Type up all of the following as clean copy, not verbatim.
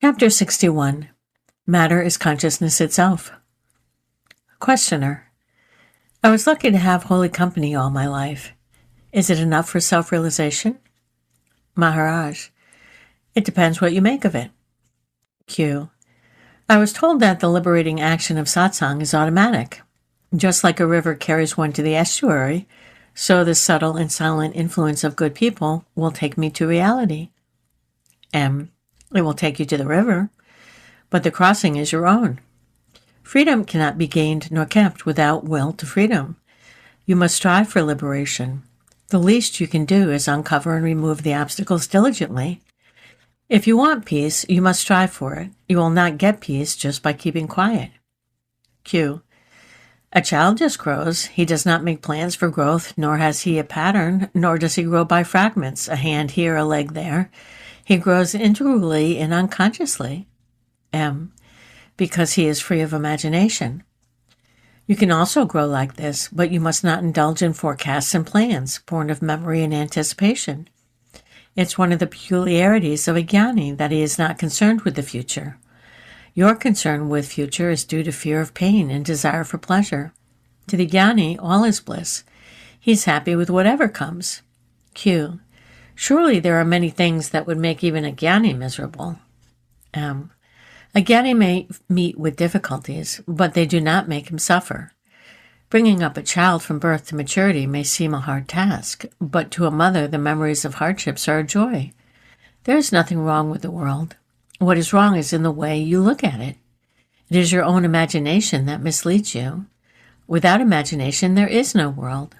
Chapter 61. Matter is consciousness itself. Questioner. I was lucky to have holy company all my life. Is it enough for self-realization? Maharaj. It depends what you make of it. Q. I was told that the liberating action of satsang is automatic. Just like a river carries one to the estuary, so the subtle and silent influence of good people will take me to reality. M. It will take you to the river, but the crossing is your own. Freedom cannot be gained nor kept without will to freedom. You must strive for liberation. The least you can do is uncover and remove the obstacles diligently. If you want peace, you must strive for it. You will not get peace just by keeping quiet. Q. A child just grows. He does not make plans for growth, nor has he a pattern, nor does he grow by fragments, a hand here, a leg there. He grows integrally and unconsciously. M. Because he is free of imagination. You can also grow like this, but you must not indulge in forecasts and plans, born of memory and anticipation. It's one of the peculiarities of a jnani that he is not concerned with the future. Your concern with future is due to fear of pain and desire for pleasure. To the jnani, all is bliss. He's happy with whatever comes. Q. Surely there are many things that would make even a jnani miserable. M. A jnani may meet with difficulties, but they do not make him suffer. Bringing up a child from birth to maturity may seem a hard task, but to a mother the memories of hardships are a joy. There is nothing wrong with the world. What is wrong is in the way you look at it. It is your own imagination that misleads you. Without imagination, there is no world.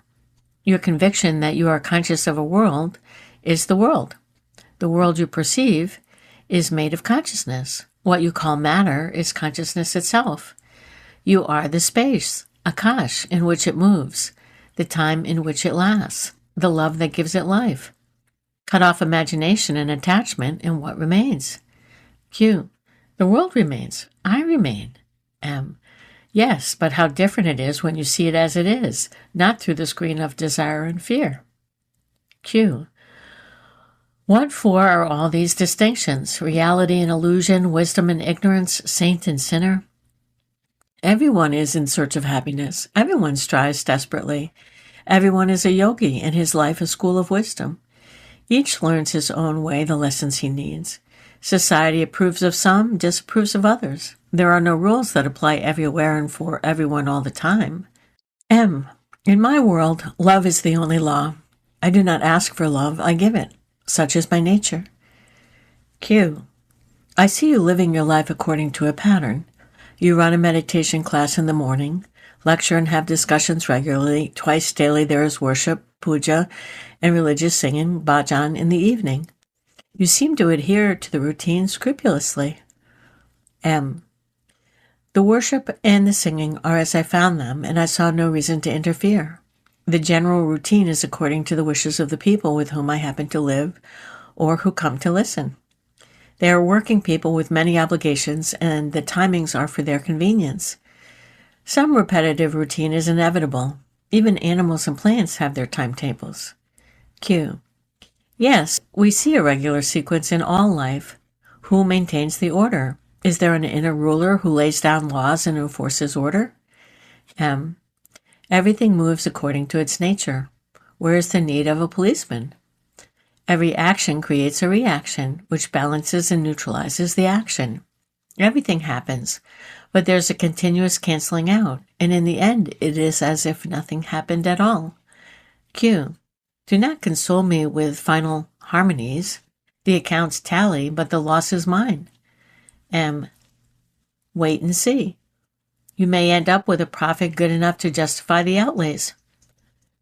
Your conviction that you are conscious of a world is the world. The world you perceive is made of consciousness. What you call matter is consciousness itself. You are the space, akash, in which it moves, the time in which it lasts, the love that gives it life. Cut off imagination and attachment, and what remains? Q. The world remains. I remain. M. Yes, but how different it is when you see it as it is, not through the screen of desire and fear. Q. What for are all these distinctions? Reality and illusion, wisdom and ignorance, saint and sinner? Everyone is in search of happiness. Everyone strives desperately. Everyone is a yogi and his life a school of wisdom. Each learns his own way the lessons he needs. Society approves of some, disapproves of others. There are no rules that apply everywhere and for everyone all the time. M. In my world, love is the only law. I do not ask for love, I give it. Such is my nature. Q. I see you living your life according to a pattern. You run a meditation class in the morning, lecture and have discussions regularly. Twice daily there is worship, puja, and religious singing, bhajan, in the evening. You seem to adhere to the routine scrupulously. M. The worship and the singing are as I found them, and I saw no reason to interfere. The general routine is according to the wishes of the people with whom I happen to live or who come to listen. They are working people with many obligations, and the timings are for their convenience. Some repetitive routine is inevitable. Even animals and plants have their timetables. Q. Yes, we see a regular sequence in all life. Who maintains the order? Is there an inner ruler who lays down laws and enforces order? M. Everything moves according to its nature. Where is the need of a policeman? Every action creates a reaction, which balances and neutralizes the action. Everything happens, but there's a continuous canceling out, and in the end it is as if nothing happened at all. Q. Do not console me with final harmonies. The accounts tally, but the loss is mine. M. Wait and see. You may end up with a profit good enough to justify the outlays.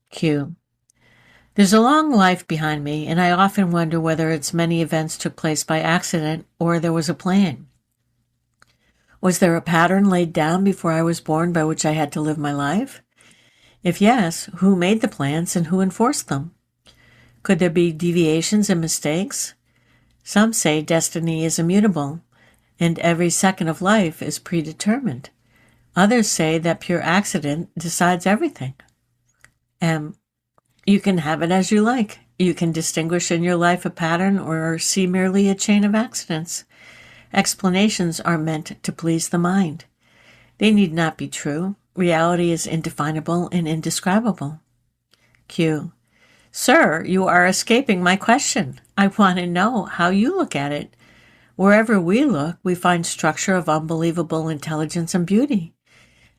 Q. There's a long life behind me, and I often wonder whether its many events took place by accident or there was a plan. Was there a pattern laid down before I was born by which I had to live my life? If yes, who made the plans and who enforced them? Could there be deviations and mistakes? Some say destiny is immutable, and every second of life is predetermined. Others say that pure accident decides everything. M. You can have it as you like. You can distinguish in your life a pattern or see merely a chain of accidents. Explanations are meant to please the mind. They need not be true. Reality is indefinable and indescribable. Q. Sir, you are escaping my question. I want to know how you look at it. Wherever we look, we find structure of unbelievable intelligence and beauty.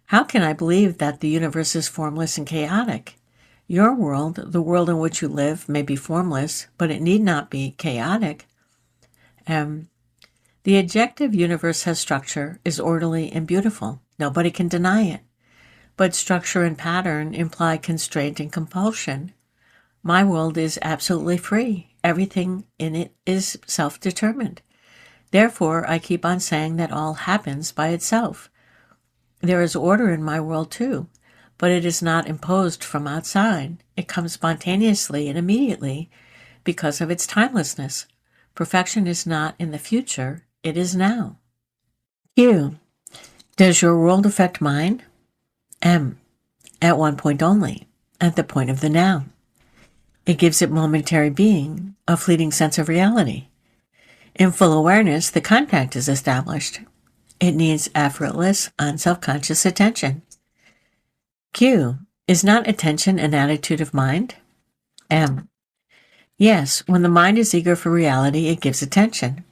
How can I believe that the universe is formless and chaotic? Your world, the world in which you live, may be formless, but it need not be chaotic. The objective universe has structure, is orderly and beautiful. Nobody can deny it. But structure and pattern imply constraint and compulsion. My world is absolutely free. Everything in it is self-determined. Therefore, I keep on saying that all happens by itself. There is order in my world too, but it is not imposed from outside. It comes spontaneously and immediately because of its timelessness. Perfection is not in the future, it is now. Q. Does your world affect mine? M. At one point only, at the point of the now. It gives it momentary being, a fleeting sense of reality. In full awareness, the contact is established. It needs effortless, unself-conscious attention. Q. Is not attention an attitude of mind? M. Yes, when the mind is eager for reality, it gives attention.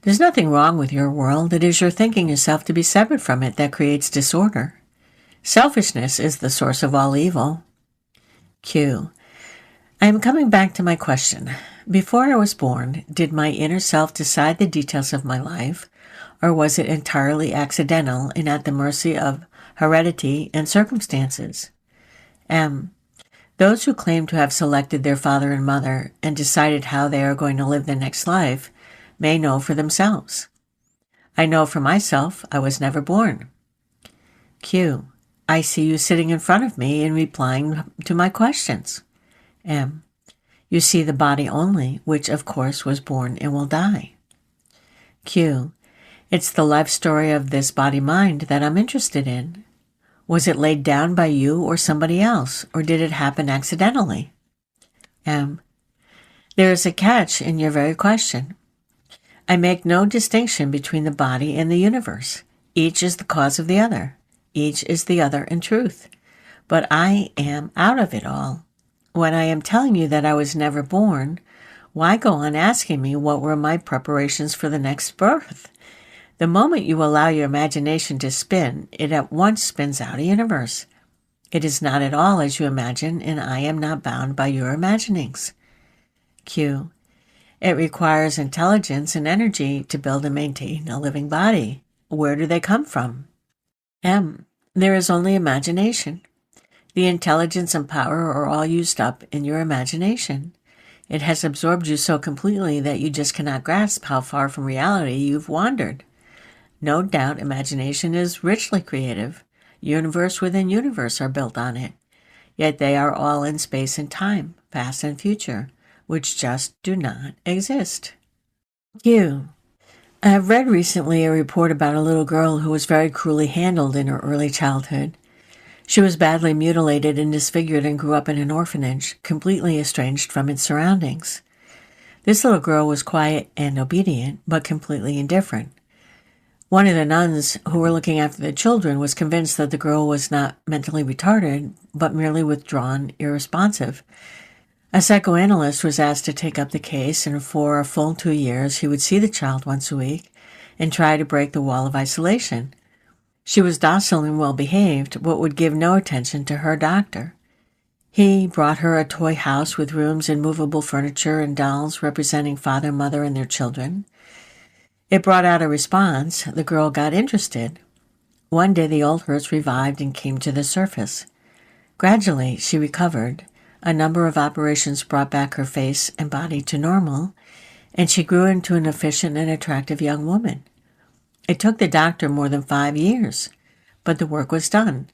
There's nothing wrong with your world. It is your thinking yourself to be severed from it that creates disorder. Selfishness is the source of all evil. Q. I am coming back to my question. Before I was born, did my inner self decide the details of my life, or was it entirely accidental and at the mercy of heredity and circumstances? M. Those who claim to have selected their father and mother and decided how they are going to live the next life may know for themselves. I know for myself I was never born. Q. I see you sitting in front of me and replying to my questions. M. You see the body only, which of course was born and will die. Q. It's the life story of this body-mind that I'm interested in. Was it laid down by you or somebody else, or did it happen accidentally? M. There is a catch in your very question. I make no distinction between the body and the universe. Each is the cause of the other. Each is the other in truth. But I am out of it all. When I am telling you that I was never born, why go on asking me what were my preparations for the next birth? The moment you allow your imagination to spin, it at once spins out a universe. It is not at all as you imagine, and I am not bound by your imaginings. Q. It requires intelligence and energy to build and maintain a living body. Where do they come from? M. There is only imagination. The intelligence and power are all used up in your imagination. It has absorbed you so completely that you just cannot grasp how far from reality you've wandered. No doubt imagination is richly creative. Universe within universe are built on it. Yet they are all in space and time, past and future, which just do not exist. Q. I have read recently a report about a little girl who was very cruelly handled in her early childhood. She was badly mutilated and disfigured and grew up in an orphanage, completely estranged from its surroundings. This little girl was quiet and obedient, but completely indifferent. One of the nuns who were looking after the children was convinced that the girl was not mentally retarded, but merely withdrawn, irresponsive. A psychoanalyst was asked to take up the case, and for a full 2 years he would see the child once a week and try to break the wall of isolation. She was docile and well-behaved, but would give no attention to her doctor. He brought her a toy house with rooms and movable furniture and dolls representing father, mother, and their children. It brought out a response. The girl got interested. One day the old hurts revived and came to the surface. Gradually she recovered. A number of operations brought back her face and body to normal, and she grew into an efficient and attractive young woman. It took the doctor more than 5 years, but the work was done.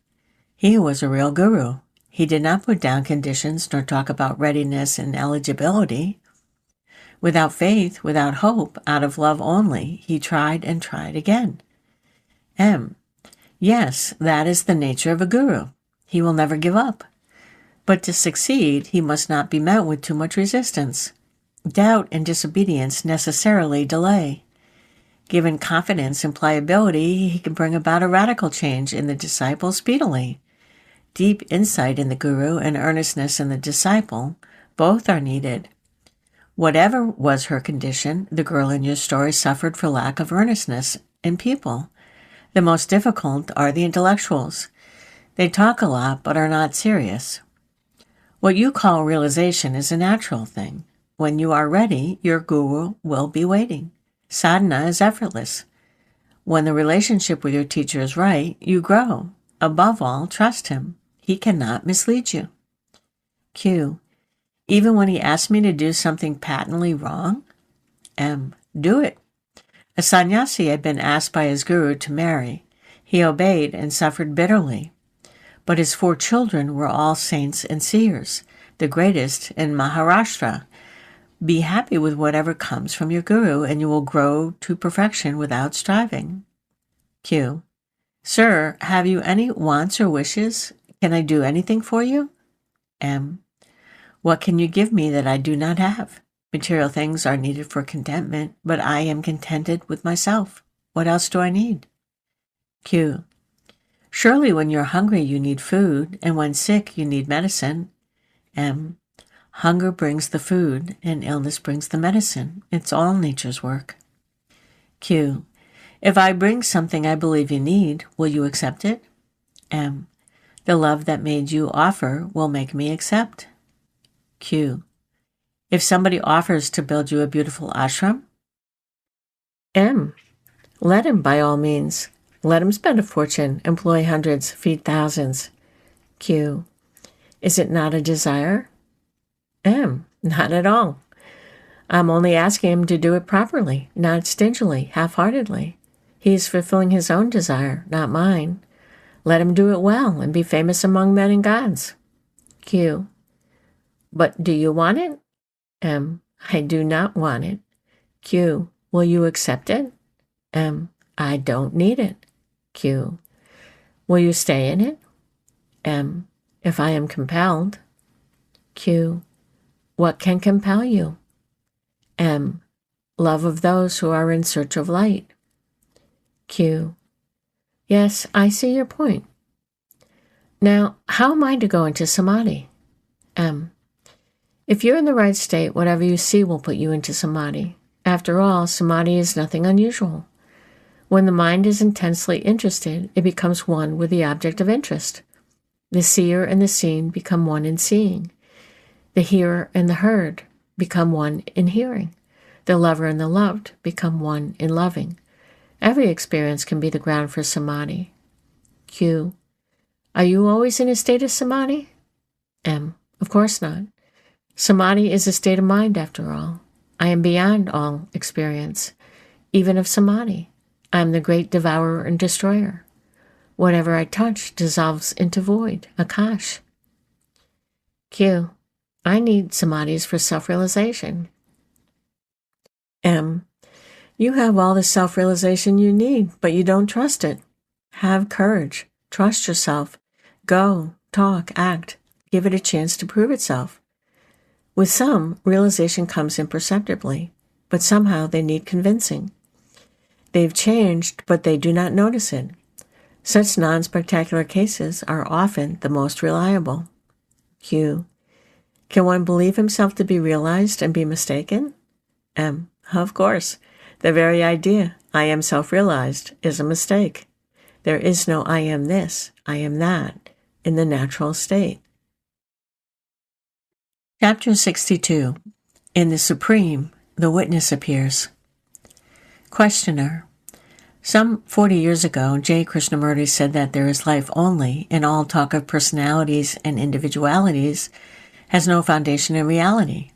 He was a real guru. He did not put down conditions nor talk about readiness and eligibility. Without faith, without hope, out of love only, he tried and tried again. M. Yes, that is the nature of a guru. He will never give up. But to succeed, he must not be met with too much resistance. Doubt and disobedience necessarily delay. Given confidence and pliability, he can bring about a radical change in the disciple speedily. Deep insight in the guru and earnestness in the disciple, both are needed. Whatever was her condition, the girl in your story suffered for lack of earnestness in people. The most difficult are the intellectuals. They talk a lot but are not serious. What you call realization is a natural thing. When you are ready, your guru will be waiting. Sadhana is effortless. When the relationship with your teacher is right, you grow. Above all, trust him. He cannot mislead you. Q. Even when he asked me to do something patently wrong? M. Do it. A sannyasi had been asked by his guru to marry. He obeyed and suffered bitterly. But his 4 children were all saints and seers, the greatest in Maharashtra. Be happy with whatever comes from your guru, and you will grow to perfection without striving. Q. Sir, have you any wants or wishes? Can I do anything for you? M. What can you give me that I do not have? Material things are needed for contentment, but I am contented with myself. What else do I need? Q. Surely when you're hungry you need food, and when sick you need medicine. M. Hunger brings the food, and illness brings the medicine. It's all nature's work. Q. If I bring something I believe you need, will you accept it? M. The love that made you offer will make me accept. Q. If somebody offers to build you a beautiful ashram? M. Let him, by all means. Let him spend a fortune, employ hundreds, feed thousands. Q. Is it not a desire? M. Not at all. I'm only asking him to do it properly, not stingily, half-heartedly. He is fulfilling his own desire, not mine. Let him do it well and be famous among men and gods. Q. But do you want it? M. I do not want it. Q. Will you accept it? M. I don't need it. Q. Will you stay in it? M. If I am compelled. Q. What can compel you? M. Love of those who are in search of light. Q. Yes, I see your point. Now, how am I to go into samadhi? M. If you're in the right state, whatever you see will put you into samadhi. After all, samadhi is nothing unusual. When the mind is intensely interested, it becomes one with the object of interest. The seer and the seen become one in seeing. The hearer and the heard become one in hearing. The lover and the loved become one in loving. Every experience can be the ground for samadhi. Q. Are you always in a state of samadhi? M. Of course not. Samadhi is a state of mind, after all. I am beyond all experience, even of samadhi. I am the great devourer and destroyer. Whatever I touch dissolves into void, akash. Q. I need samadhis for self-realization. M. You have all the self-realization you need, but you don't trust it. Have courage. Trust yourself. Go, talk, act. Give it a chance to prove itself. With some, realization comes imperceptibly, but somehow they need convincing. They've changed, but they do not notice it. Such non-spectacular cases are often the most reliable. Q. Can one believe himself to be realized and be mistaken? M. Of course. The very idea, I am self-realized, is a mistake. There is no I am this, I am that, in the natural state. Chapter 62. In the Supreme, the witness appears. Questioner. Some 40 years ago, J. Krishnamurti said that there is life only, and all talk of personalities and individualities has no foundation in reality.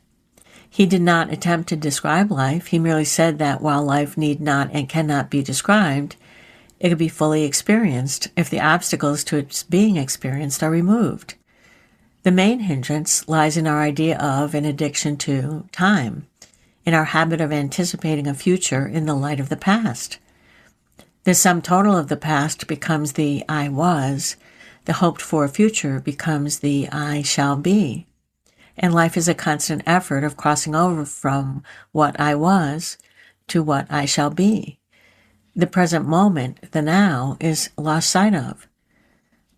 He did not attempt to describe life. He merely said that while life need not and cannot be described, it could be fully experienced if the obstacles to its being experienced are removed. The main hindrance lies in our idea of and addiction to time, in our habit of anticipating a future in the light of the past. The sum total of the past becomes the I was, the hoped-for future becomes the I shall be, and life is a constant effort of crossing over from what I was to what I shall be. The present moment, the now, is lost sight of.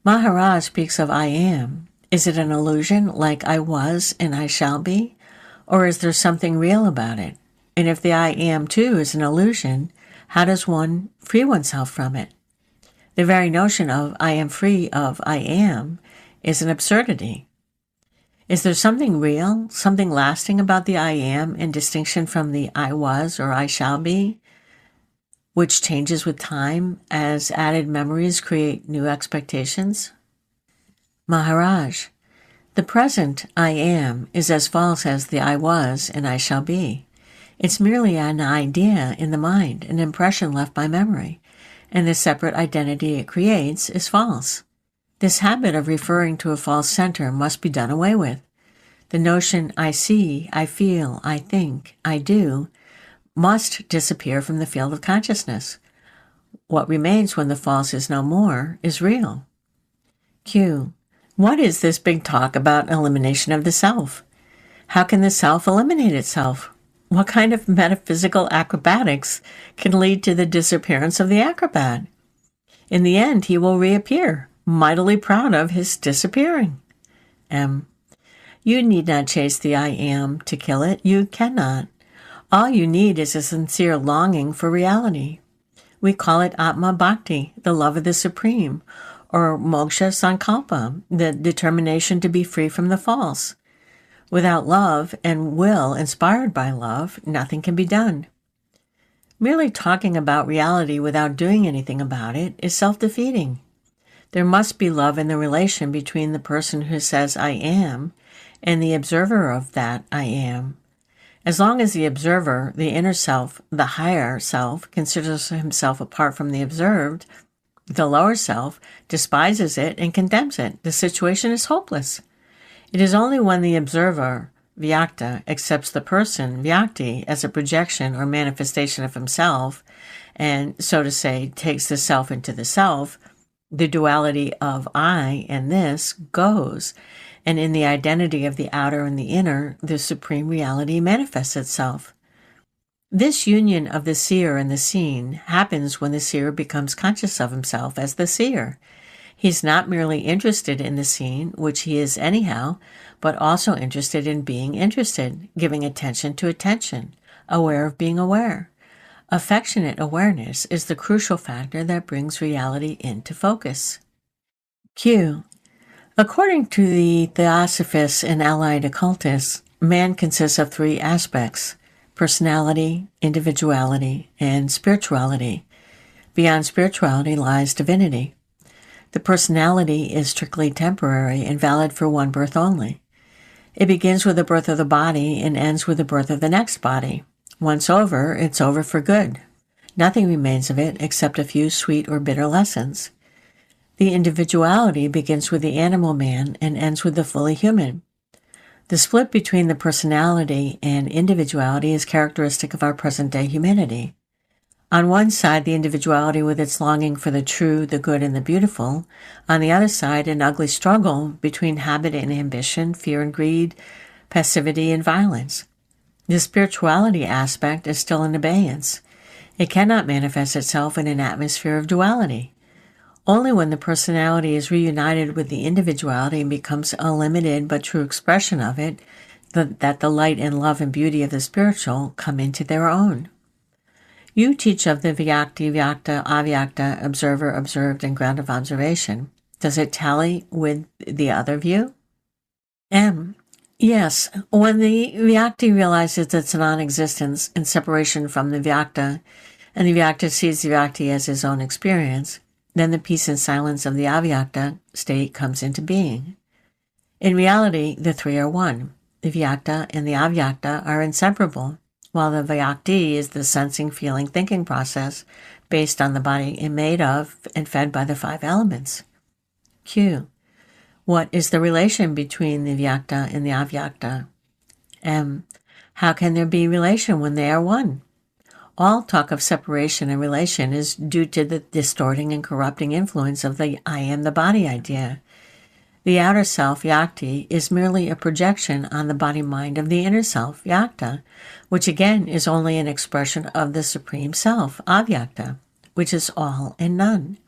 Maharaj speaks of I am. Is it an illusion like I was and I shall be? Or is there something real about it? And if the I am too is an illusion, how does one free oneself from it? The very notion of I am free of I am is an absurdity. Is there something real, something lasting about the I am in distinction from the I was or I shall be, which changes with time as added memories create new expectations? Maharaj, the present I am is as false as the I was and I shall be. It's merely an idea in the mind, an impression left by memory, and the separate identity it creates is false. This habit of referring to a false center must be done away with. The notion I see, I feel, I think, I do must disappear from the field of consciousness. What remains when the false is no more is real. Q. What is this big talk about elimination of the self? How can the self eliminate itself? What kind of metaphysical acrobatics can lead to the disappearance of the acrobat? In the end, he will reappear, mightily proud of his disappearing. M. You need not chase the I am to kill it. You cannot. All you need is a sincere longing for reality. We call it Atma Bhakti, the love of the Supreme, or Moksha Sankalpa, the determination to be free from the false. Without love and will inspired by love, nothing can be done. Merely talking about reality without doing anything about it is self-defeating. There must be love in the relation between the person who says I am and the observer of that I am. As long as the observer, the inner self, the higher self, considers himself apart from the observed, the lower self despises it and condemns it. The situation is hopeless. It is only when the observer, Vyakta, accepts the person, Vyakti, as a projection or manifestation of himself, and, so to say, takes the self into the self, the duality of I and this goes, and in the identity of the outer and the inner, the supreme reality manifests itself. This union of the seer and the seen happens when the seer becomes conscious of himself as the seer. He's not merely interested in the seen, which he is anyhow, but also interested in being interested, giving attention to attention, aware of being aware. Affectionate awareness is the crucial factor that brings reality into focus. Q. According to the Theosophists and allied occultists, man consists of three aspects: personality, individuality, and spirituality. Beyond spirituality lies divinity. The personality is strictly temporary and valid for one birth only. It begins with the birth of the body and ends with the birth of the next body. Once over, it's over for good. Nothing remains of it except a few sweet or bitter lessons. The individuality begins with the animal man and ends with the fully human. The split between the personality and individuality is characteristic of our present-day humanity. On one side, the individuality with its longing for the true, the good, and the beautiful. On the other side, an ugly struggle between habit and ambition, fear and greed, passivity and violence. The spirituality aspect is still in abeyance. It cannot manifest itself in an atmosphere of duality. Only when the personality is reunited with the individuality and becomes a limited but true expression of it, that the light and love and beauty of the spiritual come into their own. You teach of the Vyakti, Vyakta, Avyakta, observer, observed, and ground of observation. Does it tally with the other view? M. Yes. When the Vyakti realizes its non-existence and separation from the Vyakta, and the Vyakta sees the Vyakti as his own experience, then the peace and silence of the Avyakta state comes into being. In reality, the three are one. The Vyakta and the Avyakta are inseparable, while the Vyakti is the sensing, feeling, thinking process based on the body and made of and fed by the five elements. Q. What is the relation between the Vyakta and the Avyakta? M. How can there be relation when they are one? All talk of separation and relation is due to the distorting and corrupting influence of the I am the body idea. The outer self, Vyakti, is merely a projection on the body-mind of the inner self, Vyakta, which again is only an expression of the Supreme Self, Avyakta. which is all and none.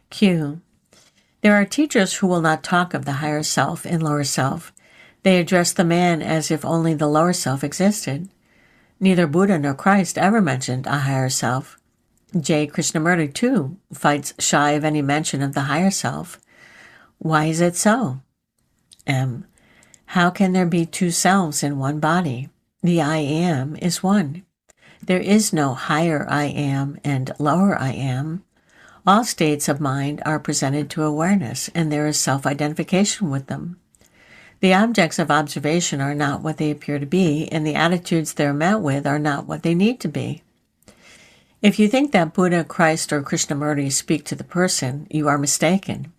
Q. There are teachers who will not talk of the higher self and lower self. They address the man as if only the lower self existed. Neither Buddha nor Christ ever mentioned a higher self. J. Krishnamurti, too, fights shy of any mention of the higher self. Why is it so? M. How can there be two selves in one body? The I am is one. There is no higher I am and lower I am. All states of mind are presented to awareness, and there is self-identification with them. The objects of observation are not what they appear to be, and the attitudes they're met with are not what they need to be. If you think that Buddha, Christ, or Krishnamurti speak to the person, you are mistaken.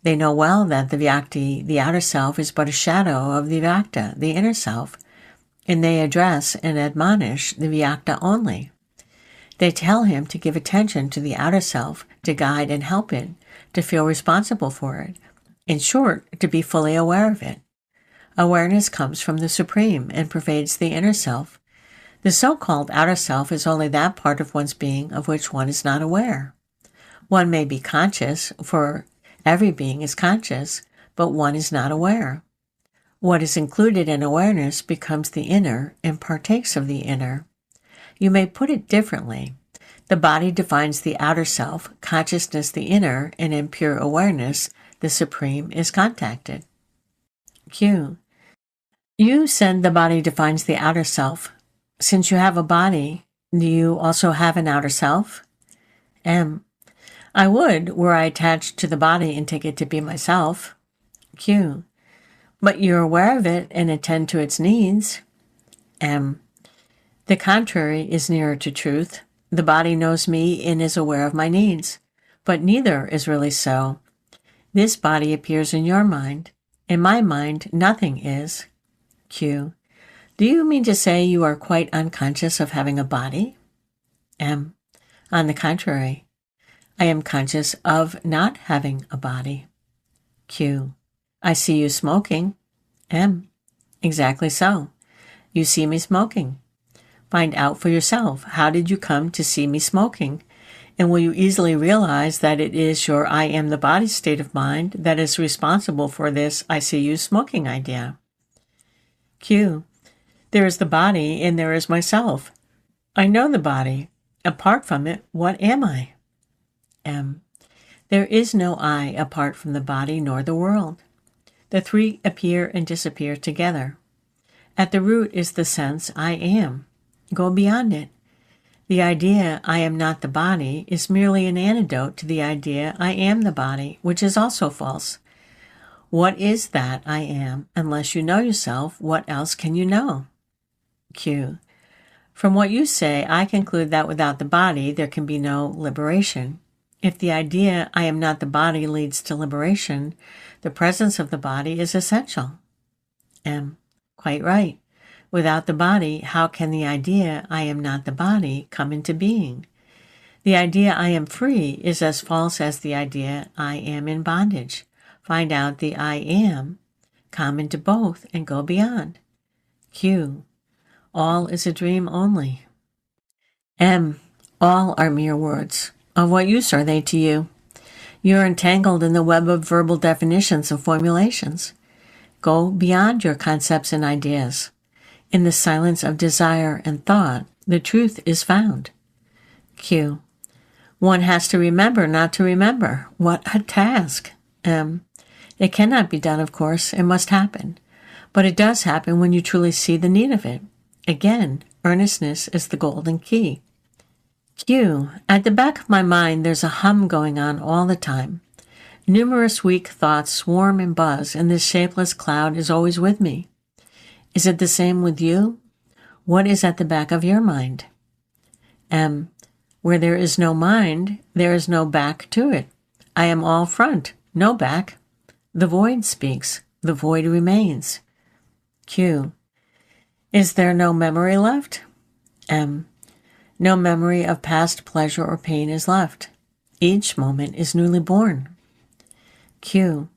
They know well that the Vyakti, the outer self, is but a shadow of the Vyakta, the inner self, and they address and admonish the Vyakta only. They tell him to give attention to the outer self, to guide and help it, to feel responsible for it. In short, to be fully aware of it. Awareness comes from the Supreme and pervades the inner self. The so-called outer self is only that part of one's being of which one is not aware. One may be conscious, for every being is conscious, but one is not aware. What is included in awareness becomes the inner and partakes of the inner. You may put it differently. The body defines the outer self, consciousness the inner, and in pure awareness, the Supreme is contacted. Q. You said the body defines the outer self. Since you have a body, do you also have an outer self? M. I would, were I attached to the body and take it to be myself. Q. But you're aware of it and attend to its needs. M. The contrary is nearer to truth. The body knows me and is aware of my needs, but neither is really so. This body appears in your mind. In my mind, nothing is. Q. Do you mean to say you are quite unconscious of having a body? M. On the contrary, I am conscious of not having a body. Q. I see you smoking. M. Exactly so. You see me smoking. Find out for yourself, how did you come to see me smoking? And will you easily realize that it is your I am the body state of mind that is responsible for this I see you smoking idea? Q. There is the body and there is myself. I know the body. Apart from it, what am I? M. There is no I apart from the body nor the world. The three appear and disappear together. At the root is the sense I am. Go beyond it. The idea I am not the body is merely an antidote to the idea I am the body, which is also false. What is that I am? Unless you know yourself, what else can you know? Q. From what you say, I conclude that without the body, there can be no liberation. If the idea I am not the body leads to liberation, the presence of the body is essential. M. Quite right. Without the body, how can the idea I am not the body come into being? The idea I am free is as false as the idea I am in bondage. Find out the I am, come into both, and go beyond. Q. All is a dream only. M. All are mere words. Of what use are they to you? You are entangled in the web of verbal definitions and formulations. Go beyond your concepts and ideas. In the silence of desire and thought, the truth is found. Q. One has to remember not to remember. What a task. M. It cannot be done, of course. It must happen. But it does happen when you truly see the need of it. Again, earnestness is the golden key. Q. At the back of my mind, there's a hum going on all the time. Numerous weak thoughts swarm and buzz, and this shapeless cloud is always with me. Is it the same with you? What is at the back of your mind? M. Where there is no mind, there is no back to it. I am all front, no back. The void speaks. The void remains. Q. Is there no memory left? M. No memory of past pleasure or pain is left. Each moment is newly born. Q.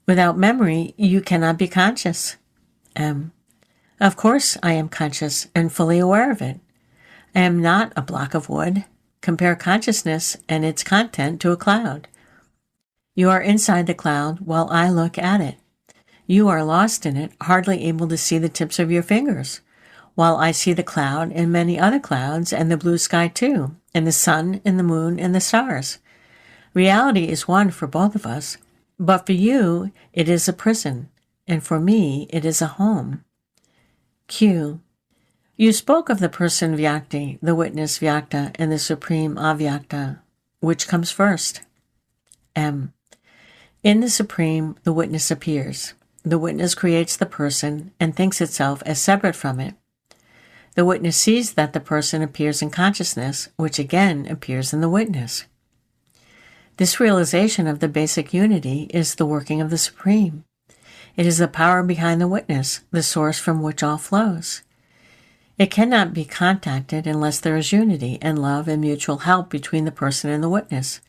Without memory, you cannot be conscious. M. Of course I am conscious and fully aware of it. I am not a block of wood. Compare consciousness and its content to a cloud. You are inside the cloud while I look at it. You are lost in it, hardly able to see the tips of your fingers, while I see the cloud and many other clouds and the blue sky too, and the sun and the moon and the stars. Reality is one for both of us, but for you it is a prison, and for me it is a home. Q. You spoke of the person Vyakti, the witness Vyakta, and the supreme Avyakta. Which comes first? M. In the supreme, the witness appears. The witness creates the person and thinks itself as separate from it. The witness sees that the person appears in consciousness, which again appears in the witness. This realization of the basic unity is the working of the supreme. It is the power behind the witness, the source from which all flows. It cannot be contacted unless there is unity and love and mutual help between the person and the witness,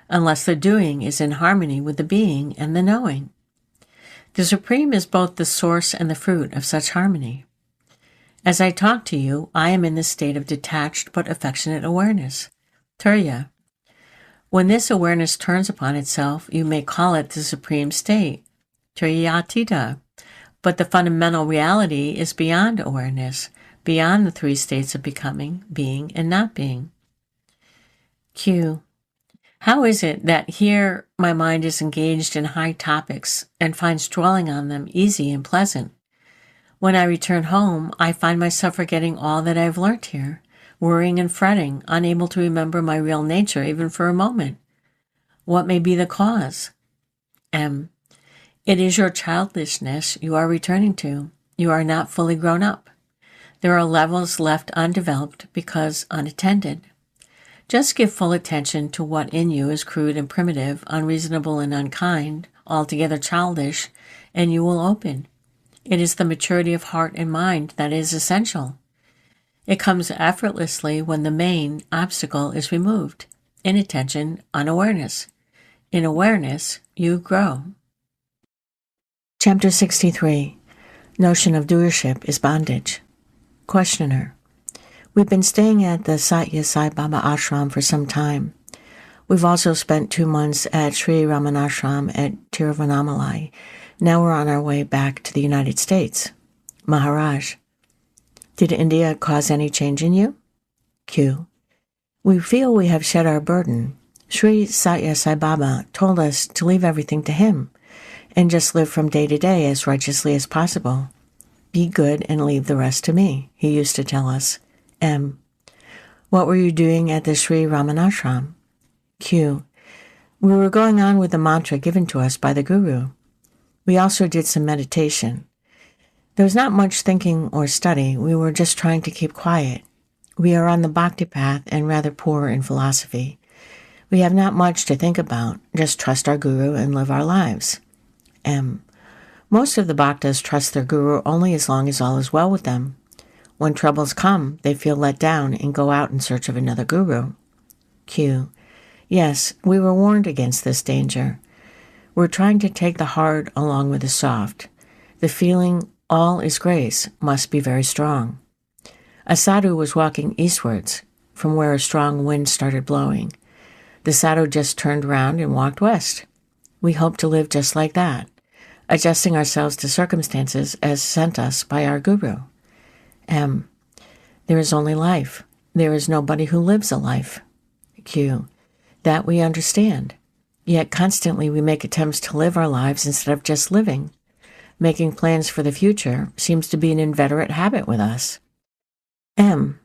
unless the doing is in harmony with the being and the knowing. The Supreme is both the source and the fruit of such harmony. As I talk to you, I am in the state of detached but affectionate awareness, Turya. When this awareness turns upon itself, you may call it the Supreme State, Turyatita, but the fundamental reality is beyond awareness, beyond the three states of becoming, being, and not being. Q. How is it that here my mind is engaged in high topics and finds dwelling on them easy and pleasant? When I return home, I find myself forgetting all that I've learnt here, worrying and fretting, unable to remember my real nature even for a moment. What may be the cause? M. It is your childishness you are returning to. You are not fully grown up. There are levels left undeveloped because unattended. Just give full attention to what in you is crude and primitive, unreasonable and unkind, altogether childish, and you will open. It is the maturity of heart and mind that is essential. It comes effortlessly when the main obstacle is removed. Inattention, unawareness. In awareness, you grow. Chapter 63. Notion of Doership is Bondage. Questioner. We've been staying at the Satya Sai Baba ashram for some time. We've also spent 2 months at Sri Ramanashram at Tiruvannamalai. Now we're on our way back to the United States. Maharaj. Did India cause any change in you? Q. We feel we have shed our burden. Sri Satya Sai Baba told us to leave everything to him and just live from day to day as righteously as possible. Be good and leave the rest to me, he used to tell us. M. What were you doing at the Sri Ramanashram? Q. We were going on with the mantra given to us by the Guru. We also did some meditation. There was not much thinking or study. We were just trying to keep quiet. We are on the bhakti path and rather poor in philosophy. We have not much to think about, just trust our Guru and live our lives. M. Most of the bhaktas trust their Guru only as long as all is well with them. When troubles come, they feel let down and go out in search of another Guru. Q. Yes, we were warned against this danger. We're trying to take the hard along with the soft. The feeling, all is grace, must be very strong. A sadhu was walking eastwards, from where a strong wind started blowing. The sadhu just turned round and walked west. We hope to live just like that, adjusting ourselves to circumstances as sent us by our Guru. M. There is only life. There is nobody who lives a life. Q. That we understand. Yet constantly we make attempts to live our lives instead of just living. Making plans for the future seems to be an inveterate habit with us. M.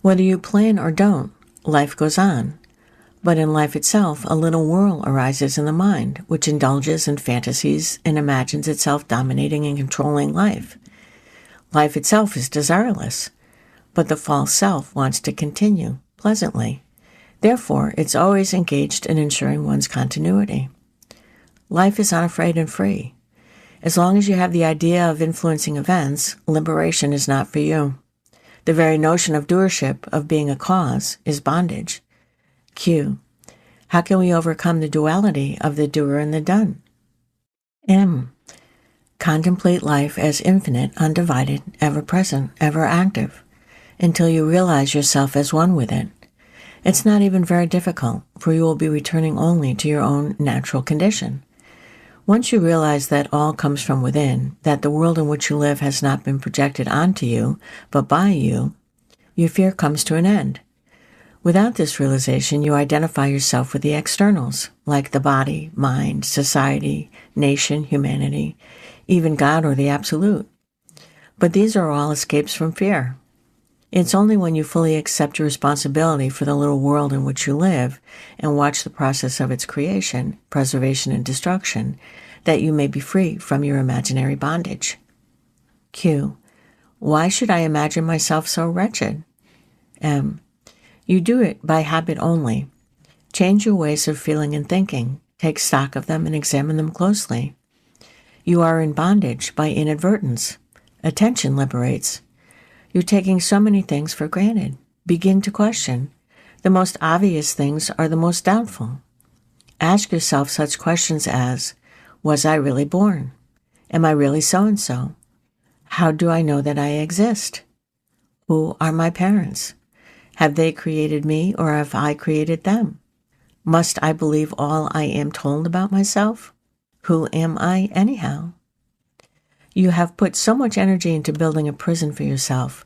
Whether you plan or don't, life goes on. But in life itself, a little whirl arises in the mind, which indulges in fantasies and imagines itself dominating and controlling life. Life itself is desireless, but the false self wants to continue pleasantly. Therefore, it's always engaged in ensuring one's continuity. Life is unafraid and free. As long as you have the idea of influencing events, liberation is not for you. The very notion of doership, of being a cause, is bondage. Q. How can we overcome the duality of the doer and the done? M. Contemplate life as infinite, undivided, ever-present, ever-active, until you realize yourself as one with it. It's not even very difficult, for you will be returning only to your own natural condition. Once you realize that all comes from within, that the world in which you live has not been projected onto you, but by you, your fear comes to an end. Without this realization, you identify yourself with the externals, like the body, mind, society, nation, humanity, even God or the Absolute. But these are all escapes from fear. It's only when you fully accept your responsibility for the little world in which you live and watch the process of its creation, preservation, and destruction that you may be free from your imaginary bondage. Q. Why should I imagine myself so wretched? M. You do it by habit only. Change your ways of feeling and thinking. Take stock of them and examine them closely. You are in bondage by inadvertence. Attention liberates. You're taking so many things for granted. Begin to question. The most obvious things are the most doubtful. Ask yourself such questions as, was I really born? Am I really so-and-so? How do I know that I exist? Who are my parents? Have they created me or have I created them? Must I believe all I am told about myself? Who am I anyhow? You have put so much energy into building a prison for yourself.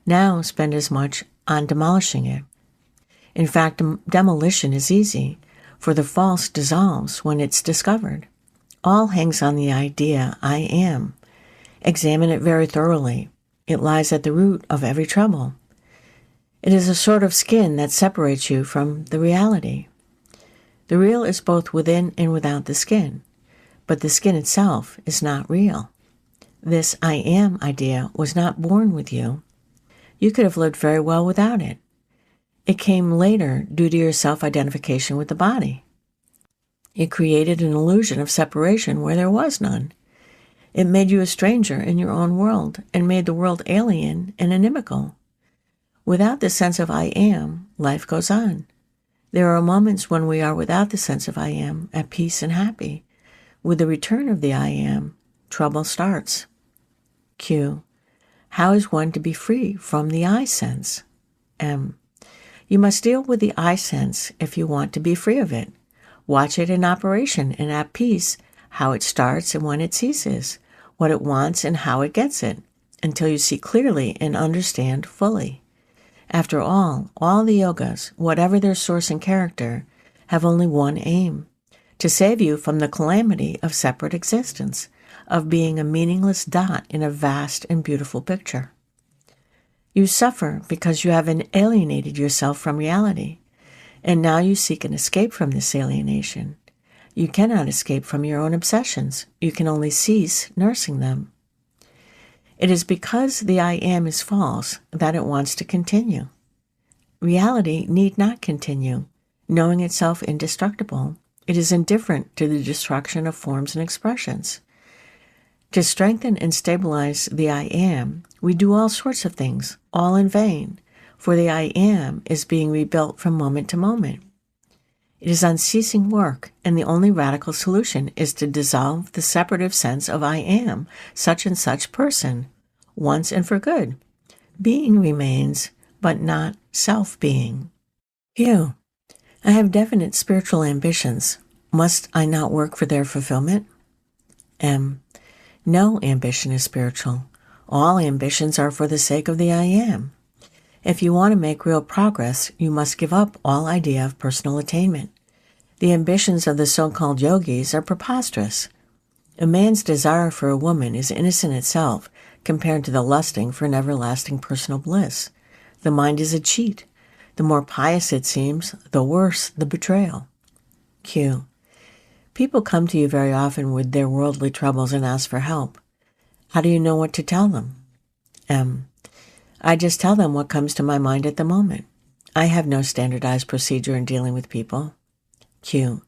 Now spend as much on demolishing it. In fact, demolition is easy, for the false dissolves when it's discovered. All hangs on the idea, I am. Examine it very thoroughly. It lies at the root of every trouble. It is a sort of skin that separates you from the reality. The real is both within and without the skin, but the skin itself is not real. This I am idea was not born with you. You could have lived very well without it. It came later due to your self-identification with the body. It created an illusion of separation where there was none. It made you a stranger in your own world and made the world alien and inimical. Without the sense of I am, life goes on. There are moments when we are without the sense of I am, at peace and happy. With the return of the I am, trouble starts. Q. How is one to be free from the I sense? M. You must deal with the I sense if you want to be free of it. Watch it in operation and at peace, how it starts and when it ceases, what it wants and how it gets it, until you see clearly and understand fully. After all the yogas, whatever their source and character, have only one aim, to save you from the calamity of separate existence, of being a meaningless dot in a vast and beautiful picture. You suffer because you have alienated yourself from reality, and now you seek an escape from this alienation. You cannot escape from your own obsessions. You can only cease nursing them. It is because the I am is false that it wants to continue. Reality need not continue. Knowing itself indestructible, it is indifferent to the destruction of forms and expressions. To strengthen and stabilize the I am, we do all sorts of things, all in vain, for the I am is being rebuilt from moment to moment. It is unceasing work, and the only radical solution is to dissolve the separative sense of I am such and such person, once and for good. Being remains, but not self-being. Q. I have definite spiritual ambitions. Must I not work for their fulfillment? M. No ambition is spiritual. All ambitions are for the sake of the I am. If you want to make real progress, you must give up all idea of personal attainment. The ambitions of the so-called yogis are preposterous. A man's desire for a woman is innocent itself compared to the lusting for an everlasting personal bliss. The mind is a cheat. The more pious it seems, the worse the betrayal. Q. People come to you very often with their worldly troubles and ask for help. How do you know what to tell them? M. I just tell them what comes to my mind at the moment. I have no standardized procedure in dealing with people. Q.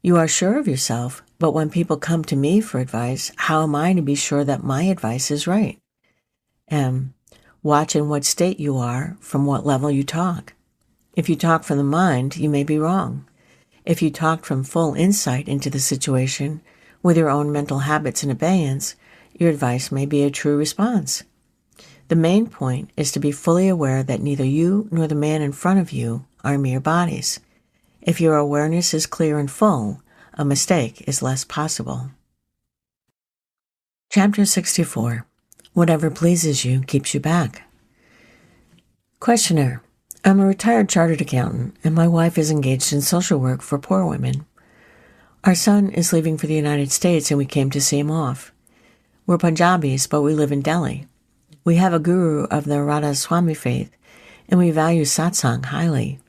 You are sure of yourself, but when people come to me for advice, how am I to be sure that my advice is right? M. Watch in what state you are, from what level you talk. If you talk from the mind, you may be wrong. If you talk from full insight into the situation, with your own mental habits in abeyance, your advice may be a true response. The main point is to be fully aware that neither you nor the man in front of you are mere bodies. If your awareness is clear and full, a mistake is less possible. Chapter 64. Whatever pleases you keeps you back. Questioner. I'm a retired chartered accountant, and my wife is engaged in social work for poor women. Our son is leaving for the United States, and we came to see him off. We're Punjabis, but we live in Delhi. We have a guru of the Radha Swami faith, and we value satsang highly.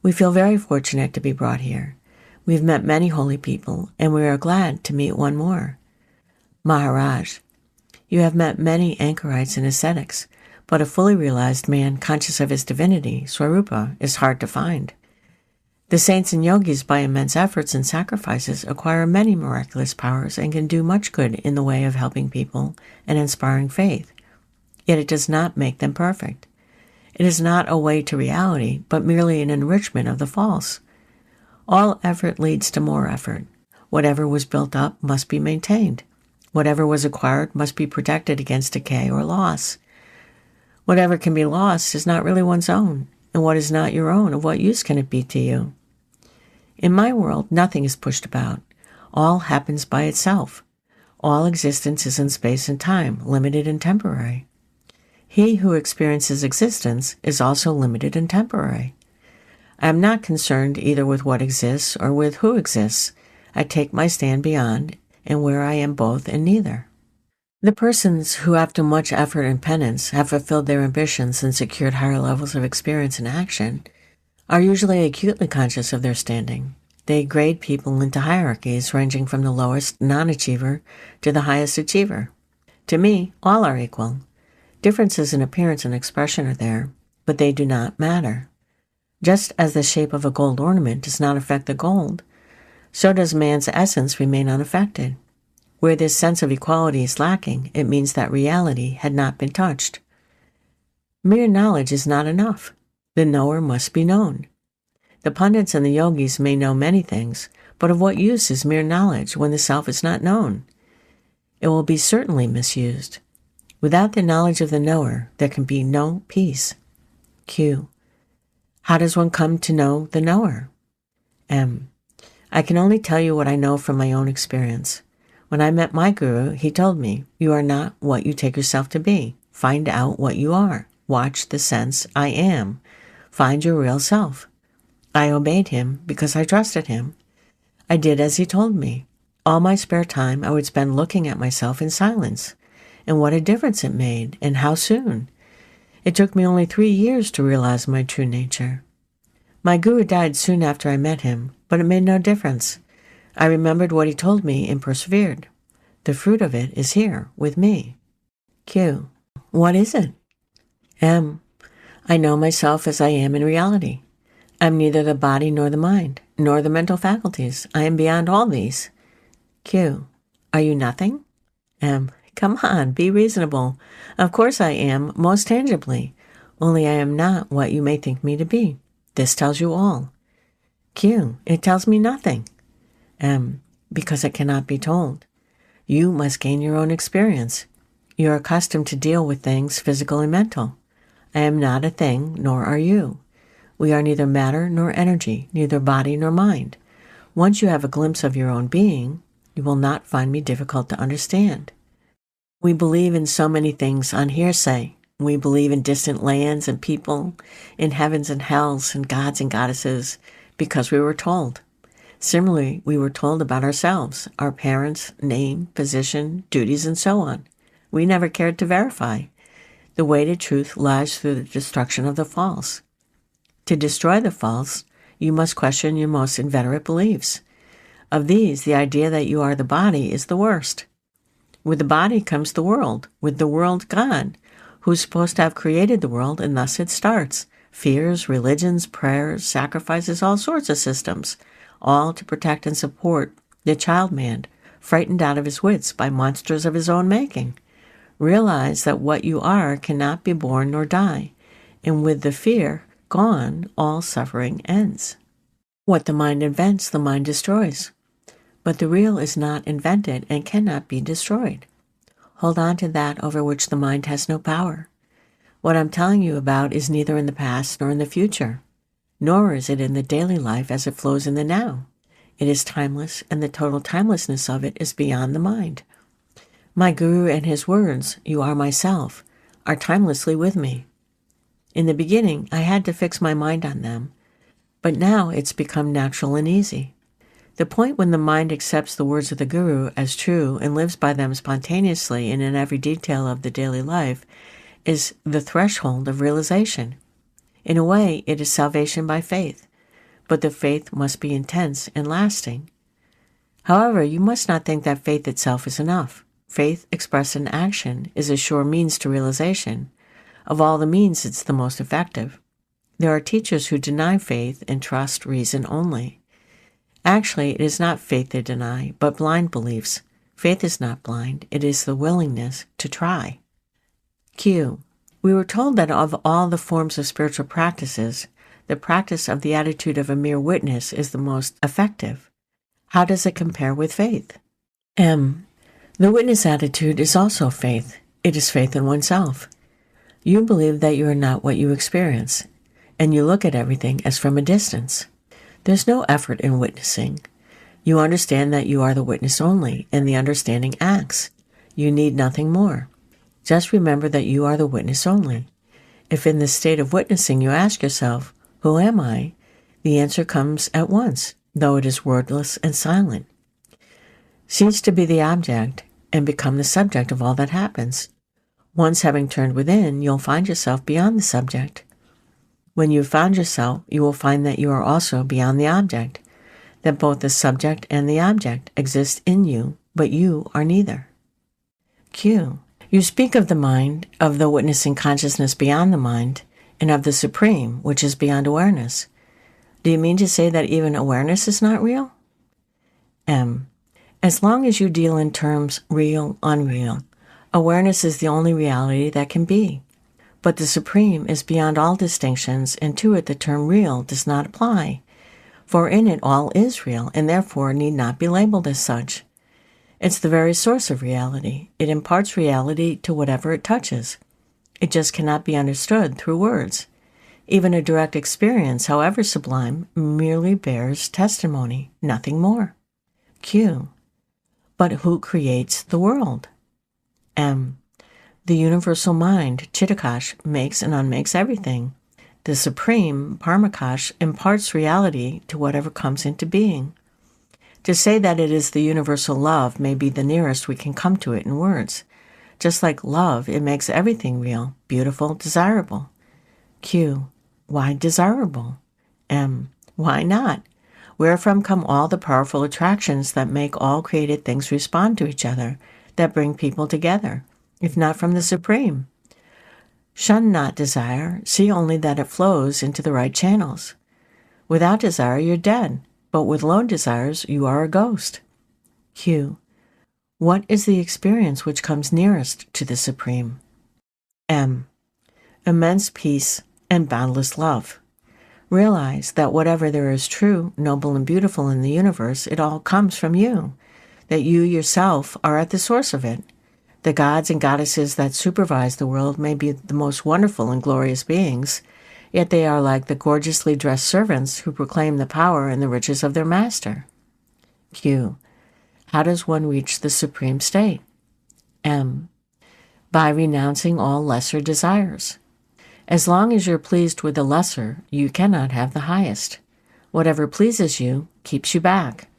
We feel very fortunate to be brought here. We've met many holy people, and we are glad to meet one more. Maharaj. You have met many anchorites and ascetics, but a fully realized man conscious of his divinity, Swarupa, is hard to find. The saints and yogis, by immense efforts and sacrifices, acquire many miraculous powers and can do much good in the way of helping people and inspiring faith. Yet it does not make them perfect. It is not a way to reality, but merely an enrichment of the false. All effort leads to more effort. Whatever was built up must be maintained. Whatever was acquired must be protected against decay or loss. Whatever can be lost is not really one's own, and what is not your own, of what use can it be to you? In my world, nothing is pushed about. All happens by itself. All existence is in space and time, limited and temporary. He who experiences existence is also limited and temporary. I am not concerned either with what exists or with who exists. I take my stand beyond, and where I am both and neither. The persons who, after much effort and penance, have fulfilled their ambitions and secured higher levels of experience and action, are usually acutely conscious of their standing. They grade people into hierarchies ranging from the lowest non-achiever to the highest achiever. To me, all are equal. Differences in appearance and expression are there, but they do not matter. Just as the shape of a gold ornament does not affect the gold, so does man's essence remain unaffected. Where this sense of equality is lacking, it means that reality had not been touched. Mere knowledge is not enough. The knower must be known. The pundits and the yogis may know many things, but of what use is mere knowledge when the self is not known? It will be certainly misused. Without the knowledge of the knower, there can be no peace. Q. How does one come to know the knower? M. I can only tell you what I know from my own experience. When I met my guru, he told me, you are not what you take yourself to be. Find out what you are. Watch the sense I am. Find your real self. I obeyed him because I trusted him. I did as he told me. All my spare time I would spend looking at myself in silence. And what a difference it made, and how soon. It took me only 3 years to realize my true nature. My guru died soon after I met him, but it made no difference. I remembered what he told me and persevered. The fruit of it is here, with me. Q. What is it? M. I know myself as I am in reality. I'm neither the body nor the mind, nor the mental faculties. I am beyond all these. Q. Are you nothing? M. Come on, be reasonable. Of course I am, most tangibly. Only I am not what you may think me to be. This tells you all. Q. It tells me nothing. M. Because it cannot be told. You must gain your own experience. You are accustomed to deal with things physical and mental. I am not a thing, nor are you. We are neither matter nor energy, neither body nor mind. Once you have a glimpse of your own being, you will not find me difficult to understand. We believe in so many things on hearsay. We believe in distant lands and people, in heavens and hells, and gods and goddesses, because we were told. Similarly, we were told about ourselves, our parents, name, position, duties, and so on. We never cared to verify. The way to truth lies through the destruction of the false. To destroy the false, you must question your most inveterate beliefs. Of these, the idea that you are the body is the worst. With the body comes the world, with the world God, who's supposed to have created the world, and thus it starts. Fears, religions, prayers, sacrifices, all sorts of systems, all to protect and support the child man, frightened out of his wits by monsters of his own making. Realize that what you are cannot be born nor die, and with the fear gone, all suffering ends. What the mind invents, the mind destroys. But the real is not invented and cannot be destroyed. Hold on to that over which the mind has no power. What I'm telling you about is neither in the past nor in the future. nor is it in the daily life as it flows in the now. It is timeless, and the total timelessness of it is beyond the mind. My Guru and his words, "You are myself," are timelessly with me. In the beginning, I had to fix my mind on them, but now it's become natural and easy. The point when the mind accepts the words of the Guru as true and lives by them spontaneously and in every detail of the daily life is the threshold of realization. In a way, it is salvation by faith, but the faith must be intense and lasting. However, you must not think that faith itself is enough. Faith expressed in action is a sure means to realization. Of all the means, it's the most effective. There are teachers who deny faith and trust reason only. Actually, it is not faith they deny, but blind beliefs. Faith is not blind, it is the willingness to try. Q. We were told that of all the forms of spiritual practices, the practice of the attitude of a mere witness is the most effective. How does it compare with faith? M. The witness attitude is also faith. It is faith in oneself. You believe that you are not what you experience, and you look at everything as from a distance. There's no effort in witnessing. You understand that you are the witness only, and the understanding acts. You need nothing more. Just remember that you are the witness only. If in the state of witnessing you ask yourself, "Who am I?" the answer comes at once, though it is wordless and silent. Cease to be the object and become the subject of all that happens. Once having turned within, you'll find yourself beyond the subject. When you've found yourself, you will find that you are also beyond the object, that both the subject and the object exist in you, but you are neither. Q. You speak of the mind, of the witnessing consciousness beyond the mind, and of the supreme, which is beyond awareness. Do you mean to say that even awareness is not real? M. As long as you deal in terms real, unreal, awareness is the only reality that can be. But the supreme is beyond all distinctions, and to it the term real does not apply, for in it all is real, and therefore need not be labeled as such. It's the very source of reality. It imparts reality to whatever it touches. It just cannot be understood through words. Even a direct experience, however sublime, merely bears testimony, nothing more. Q. But who creates the world? M. The universal mind, Chitakash, makes and unmakes everything. The supreme, Parmakash, imparts reality to whatever comes into being. To say that it is the universal love may be the nearest we can come to it in words. Just like love, it makes everything real, beautiful, desirable. Q. Why desirable? M. Why not? Wherefrom come all the powerful attractions that make all created things respond to each other, that bring people together, if not from the Supreme? Shun not desire, see only that it flows into the right channels. Without desire, you're dead, but with low desires, you are a ghost. Q. What is the experience which comes nearest to the Supreme? M. Immense peace and boundless love. Realize that whatever there is true, noble, and beautiful in the universe, it all comes from you, that you yourself are at the source of it. The gods and goddesses that supervise the world may be the most wonderful and glorious beings, yet they are like the gorgeously dressed servants who proclaim the power and the riches of their master. Q. How does one reach the supreme state? M. By renouncing all lesser desires. As long as you're pleased with the lesser, you cannot have the highest. Whatever pleases you keeps you back.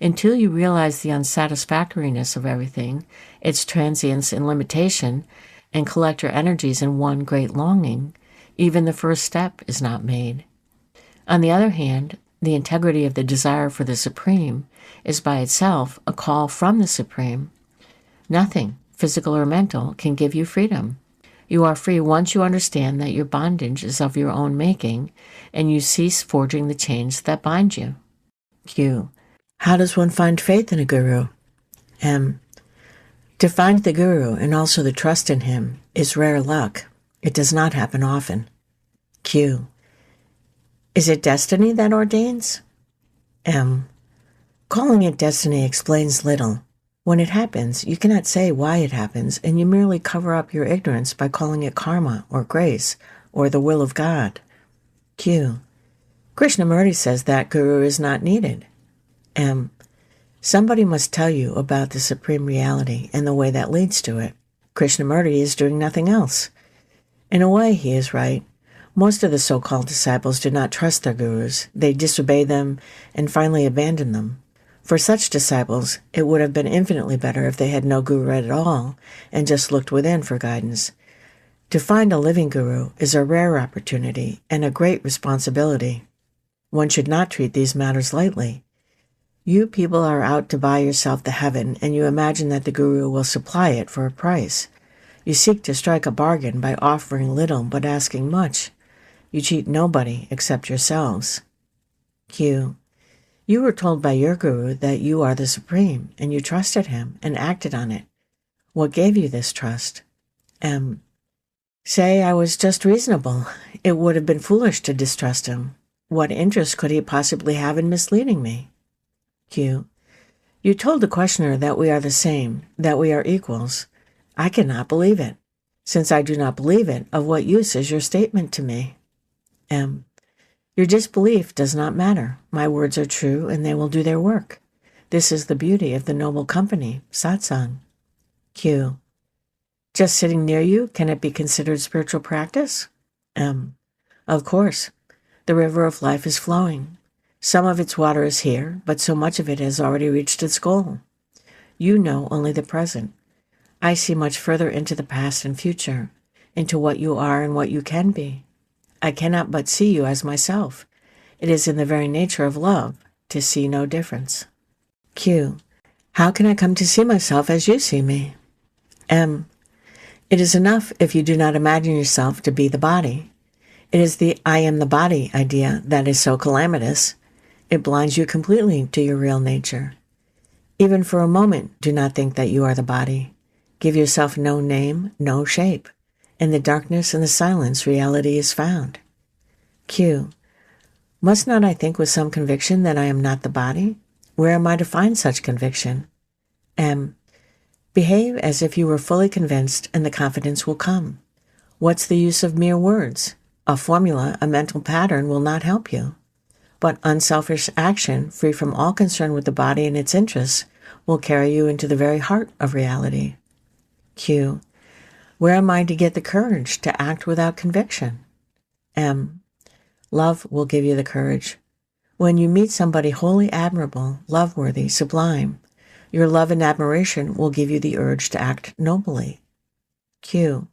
Until you realize the unsatisfactoriness of everything, its transience and limitation, and collect your energies in one great longing, even the first step is not made. On the other hand, the integrity of the desire for the Supreme is by itself a call from the Supreme. Nothing, physical or mental, can give you freedom. You are free once you understand that your bondage is of your own making, and you cease forging the chains that bind you. Q. How does one find faith in a guru? M. To find the guru and also the trust in him is rare luck. It does not happen often. Q. Is it destiny that ordains? M. Calling it destiny explains little. When it happens, you cannot say why it happens, and you merely cover up your ignorance by calling it karma or grace or the will of God. Q. Krishnamurti says that guru is not needed. M. Somebody must tell you about the supreme reality and the way that leads to it. Krishnamurti is doing nothing else. In a way, he is right. Most of the so-called disciples do not trust their gurus. They disobey them and finally abandon them. For such disciples, it would have been infinitely better if they had no guru at all and just looked within for guidance. To find a living guru is a rare opportunity and a great responsibility. One should not treat these matters lightly. You people are out to buy yourself the heaven, and you imagine that the guru will supply it for a price. You seek to strike a bargain by offering little but asking much. You cheat nobody except yourselves. Q. You were told by your guru that you are the supreme, and you trusted him and acted on it. What gave you this trust? M. Say I was just reasonable. It would have been foolish to distrust him. What interest could he possibly have in misleading me? Q. You told the questioner that we are the same, that we are equals. I cannot believe it. Since I do not believe it, of what use is your statement to me? M. Your disbelief does not matter. My words are true, and they will do their work. This is the beauty of the noble company, satsang. Q. Just sitting near you, can it be considered spiritual practice? M. Of course. The river of life is flowing. Some of its water is here, but so much of it has already reached its goal. You know only the present. I see much further into the past and future, into what you are and what you can be. I cannot but see you as myself. It is in the very nature of love to see no difference. Q. How can I come to see myself as you see me? M. It is enough if you do not imagine yourself to be the body. It is the I am the body idea that is so calamitous. It blinds you completely to your real nature. Even for a moment, do not think that you are the body. Give yourself no name, no shape. In the darkness and the silence, reality is found. Q. Must not I think with some conviction that I am not the body? Where am I to find such conviction? M. Behave as if you were fully convinced, and the confidence will come. What's the use of mere words? A formula, a mental pattern will not help you. But unselfish action, free from all concern with the body and its interests, will carry you into the very heart of reality. Q. Where am I to get the courage to act without conviction? M. Love will give you the courage. When you meet somebody wholly admirable, love-worthy, sublime, your love and admiration will give you the urge to act nobly. Q.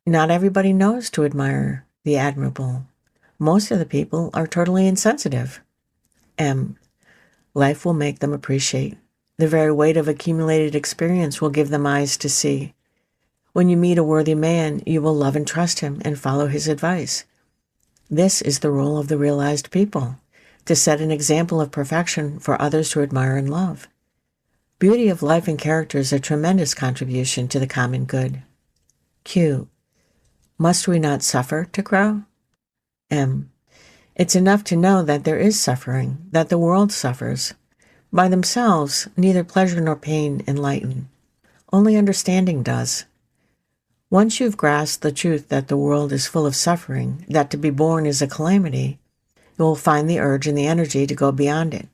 Not everybody knows to admire the admirable. Most of the people are totally insensitive. M. Life will make them appreciate. The very weight of accumulated experience will give them eyes to see. When you meet a worthy man, you will love and trust him and follow his advice. This is the role of the realized people, to set an example of perfection for others to admire and love. Beauty of life and character is a tremendous contribution to the common good. Q. Must we not suffer to grow? M. It's enough to know that there is suffering, that the world suffers. By themselves, neither pleasure nor pain enlighten. Only understanding does. Once you've grasped the truth that the world is full of suffering, that to be born is a calamity, you will find the urge and the energy to go beyond it.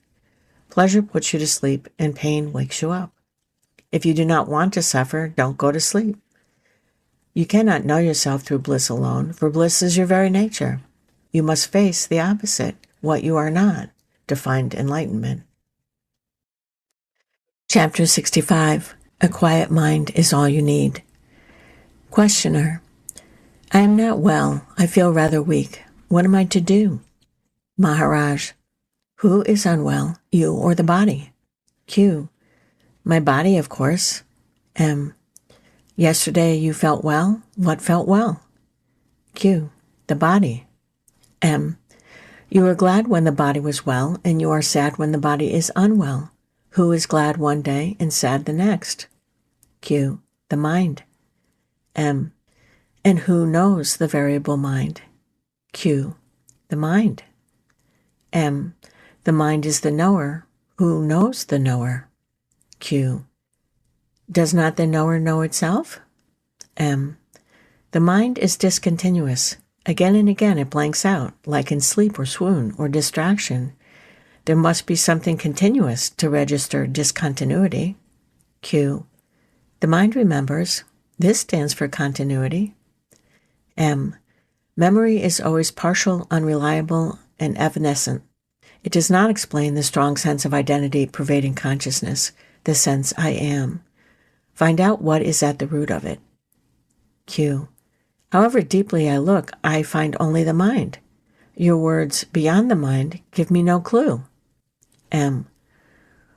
Pleasure puts you to sleep, and pain wakes you up. If you do not want to suffer, don't go to sleep. You cannot know yourself through bliss alone, for bliss is your very nature. You must face the opposite, what you are not, to find enlightenment. Chapter 65. A quiet mind is all you need. Questioner. I am not well. I feel rather weak. What am I to do? Maharaj. Who is unwell, you or the body? Q. My body, of course. M. Yesterday you felt well? What felt well? Q. The body. M. You were glad when the body was well, and you are sad when the body is unwell. Who is glad one day and sad the next? Q. The mind. M. And who knows the variable mind? Q. The mind. M. The mind is the knower. Who knows the knower? Q. Does not the knower know itself? M. The mind is discontinuous. Again and again it blanks out, like in sleep or swoon or distraction. There must be something continuous to register discontinuity. Q. The mind remembers. This stands for continuity. M. Memory is always partial, unreliable, and evanescent. It does not explain the strong sense of identity pervading consciousness, the sense I am. Find out what is at the root of it. Q. However deeply I look, I find only the mind. Your words, beyond the mind, give me no clue. M.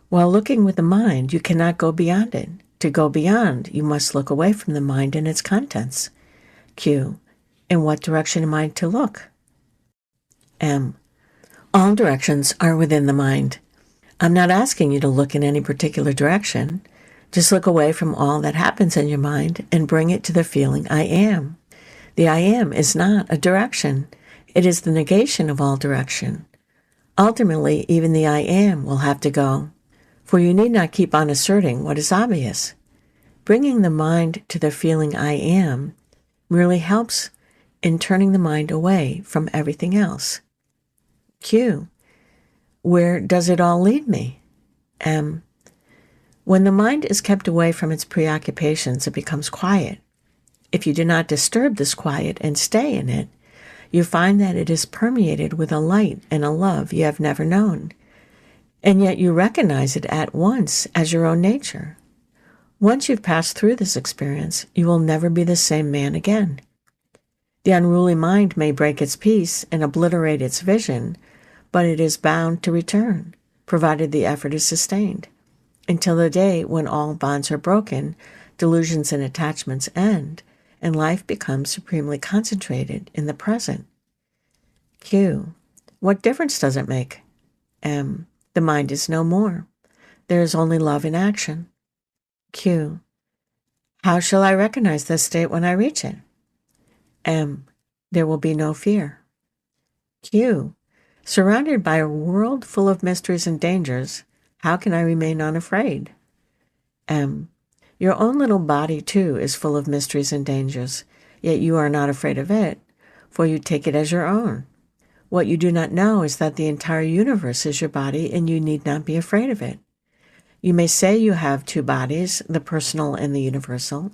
While looking with the mind, you cannot go beyond it. To go beyond, you must look away from the mind and its contents. Q. In what direction am I to look? M. All directions are within the mind. I'm not asking you to look in any particular direction. Just look away from all that happens in your mind and bring it to the feeling I am. The I am is not a direction. It is the negation of all direction. Ultimately, even the I am will have to go, for you need not keep on asserting what is obvious. Bringing the mind to the feeling I am merely helps in turning the mind away from everything else. Q. Where does it all lead me? M. When the mind is kept away from its preoccupations, it becomes quiet. If you do not disturb this quiet and stay in it, you find that it is permeated with a light and a love you have never known, and yet you recognize it at once as your own nature. Once you've passed through this experience, you will never be the same man again. The unruly mind may break its peace and obliterate its vision, but it is bound to return, provided the effort is sustained, until the day when all bonds are broken, delusions and attachments end, and life becomes supremely concentrated in the present. Q. What difference does it make? M. The mind is no more. There is only love in action. Q. How shall I recognize this state when I reach it? M. There will be no fear. Q. Surrounded by a world full of mysteries and dangers, how can I remain unafraid? M. Your own little body, too, is full of mysteries and dangers, yet you are not afraid of it, for you take it as your own. What you do not know is that the entire universe is your body, and you need not be afraid of it. You may say you have two bodies, the personal and the universal.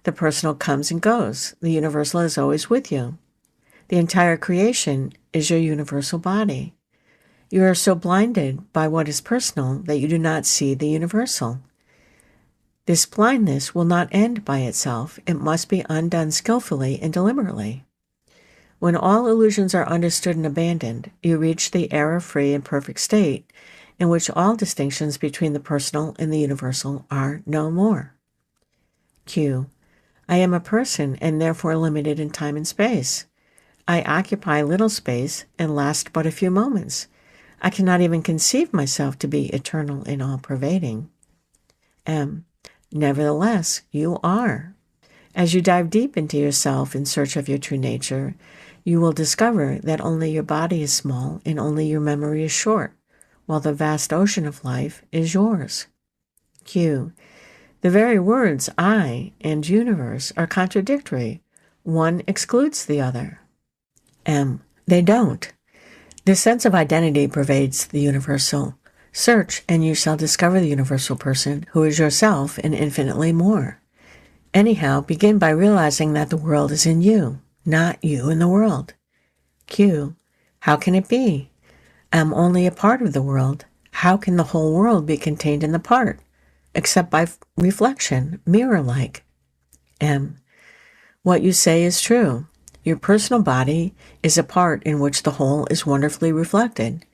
The personal comes and goes. The universal is always with you. The entire creation is your universal body. You are so blinded by what is personal that you do not see the universal. This blindness will not end by itself. It must be undone skillfully and deliberately. When all illusions are understood and abandoned, you reach the error-free and perfect state in which all distinctions between the personal and the universal are no more. Q. I am a person and therefore limited in time and space. I occupy little space and last but a few moments. I cannot even conceive myself to be eternal and all-pervading. M. Nevertheless, you are. As you dive deep into yourself in search of your true nature, you will discover that only your body is small and only your memory is short, while the vast ocean of life is yours. Q. The very words I and universe are contradictory. One excludes the other. M. They don't. This sense of identity pervades the universal. Search, and you shall discover the universal person, who is yourself and infinitely more. Anyhow, begin by realizing that the world is in you, not you in the world. Q. How can it be? I'm only a part of the world. How can the whole world be contained in the part, except by reflection, mirror-like? M. What you say is true. Your personal body is a part in which the whole is wonderfully reflected.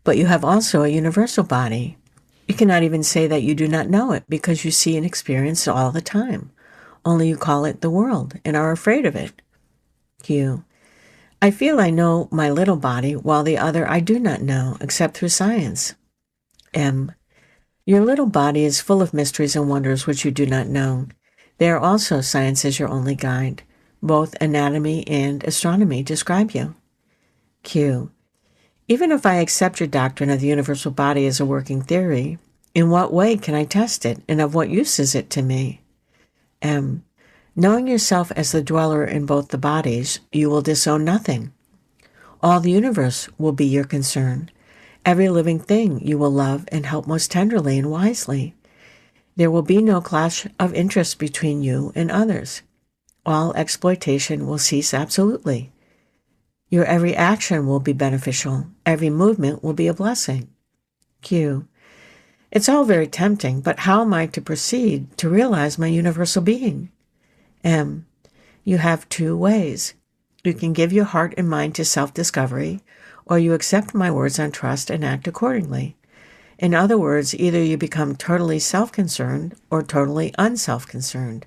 But you have also a universal body. You cannot even say that you do not know it because you see and experience it all the time. Only you call it the world and are afraid of it. Q. I feel I know my little body while the other I do not know except through science. M. Your little body is full of mysteries and wonders which you do not know. There also science is your only guide. Both anatomy and astronomy describe you. Q. Even if I accept your doctrine of the universal body as a working theory, in what way can I test it, and of what use is it to me? M. Knowing yourself as the dweller in both the bodies, you will disown nothing. All the universe will be your concern. Every living thing you will love and help most tenderly and wisely. There will be no clash of interest between you and others. All exploitation will cease absolutely. Your every action will be beneficial. Every movement will be a blessing. Q. It's all very tempting, but how am I to proceed to realize my universal being? M. You have two ways. You can give your heart and mind to self-discovery, or you accept my words on trust and act accordingly. In other words, either you become totally self-concerned or totally unself-concerned.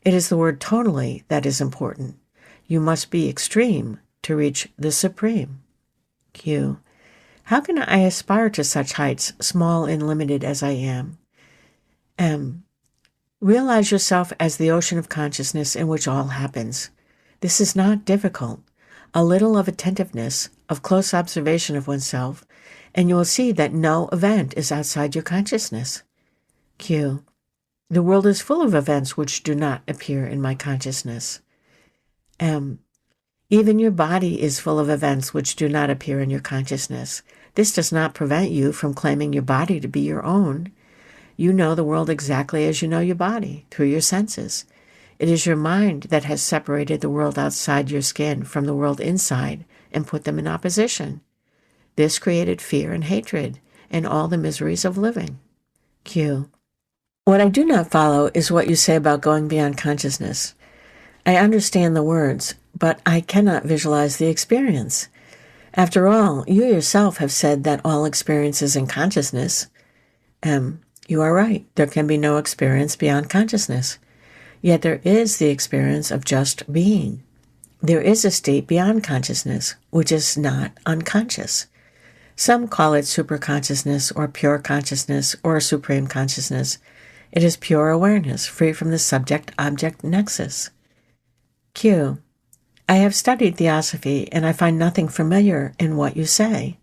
It is the word totally that is important. You must be extreme to reach the supreme. Q. How can I aspire to such heights, small and limited as I am? M. Realize yourself as the ocean of consciousness in which all happens. This is not difficult. A little of attentiveness, of close observation of oneself, and you will see that no event is outside your consciousness. Q. The world is full of events which do not appear in my consciousness. M. Even your body is full of events which do not appear in your consciousness. This does not prevent you from claiming your body to be your own. You know the world exactly as you know your body, through your senses. It is your mind that has separated the world outside your skin from the world inside and put them in opposition. This created fear and hatred and all the miseries of living. Q. What I do not follow is what you say about going beyond consciousness. I understand the words, but I cannot visualize the experience. After all, you yourself have said that all experience is in consciousness. M. You are right. There can be no experience beyond consciousness. Yet there is the experience of just being. There is a state beyond consciousness, which is not unconscious. Some call it superconsciousness or pure consciousness or supreme consciousness. It is pure awareness, free from the subject-object nexus. Q. I have studied Theosophy, and I find nothing familiar in what you say.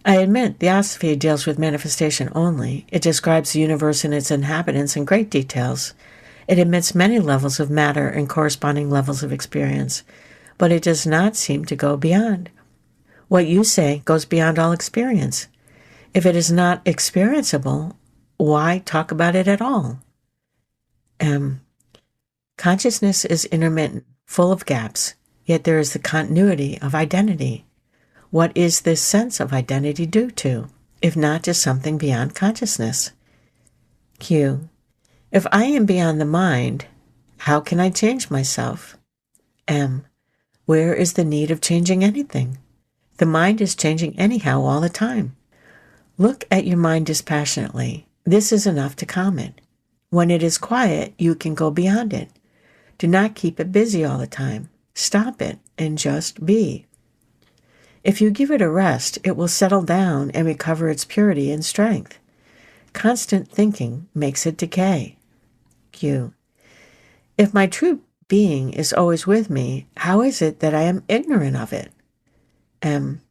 I admit Theosophy deals with manifestation only. It describes the universe and its inhabitants in great details. It admits many levels of matter and corresponding levels of experience, but it does not seem to go beyond. What you say goes beyond all experience. If it is not experienceable, why talk about it at all? M. Consciousness is intermittent, full of gaps, yet there is the continuity of identity. What is this sense of identity due to, if not to something beyond consciousness? Q. If I am beyond the mind, how can I change myself? M. Where is the need of changing anything? The mind is changing anyhow all the time. Look at your mind dispassionately. This is enough to calm it. When it is quiet, you can go beyond it. Do not keep it busy all the time. Stop it and just be. If you give it a rest, it will settle down and recover its purity and strength. Constant thinking makes it decay. Q. If my true being is always with me, how is it that I am ignorant of it? M.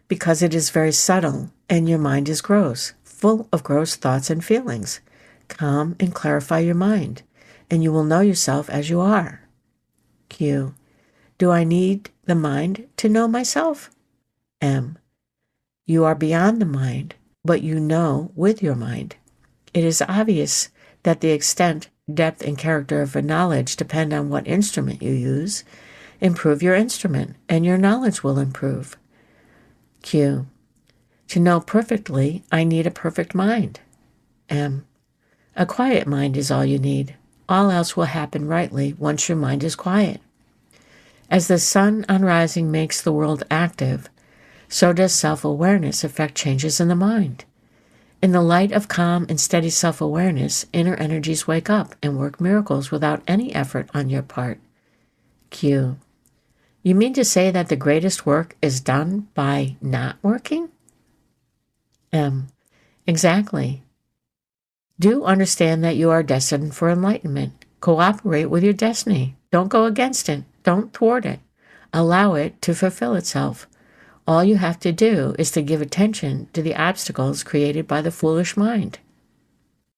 Because it is very subtle, and your mind is gross, full of gross thoughts and feelings. Calm and clarify your mind, and you will know yourself as you are. Q. Do I need the mind to know myself? M. You are beyond the mind, but you know with your mind. It is obvious that the extent, depth, and character of a knowledge depend on what instrument you use. Improve your instrument, and your knowledge will improve. Q. To know perfectly, I need a perfect mind. M. A quiet mind is all you need. All else will happen rightly once your mind is quiet. As the sun on rising makes the world active, so does self-awareness affect changes in the mind. In the light of calm and steady self-awareness, inner energies wake up and work miracles without any effort on your part. Q. You mean to say that the greatest work is done by not working? M. Exactly. Do understand that you are destined for enlightenment. Cooperate with your destiny. Don't go against it. Don't thwart it. Allow it to fulfill itself. All you have to do is to give attention to the obstacles created by the foolish mind.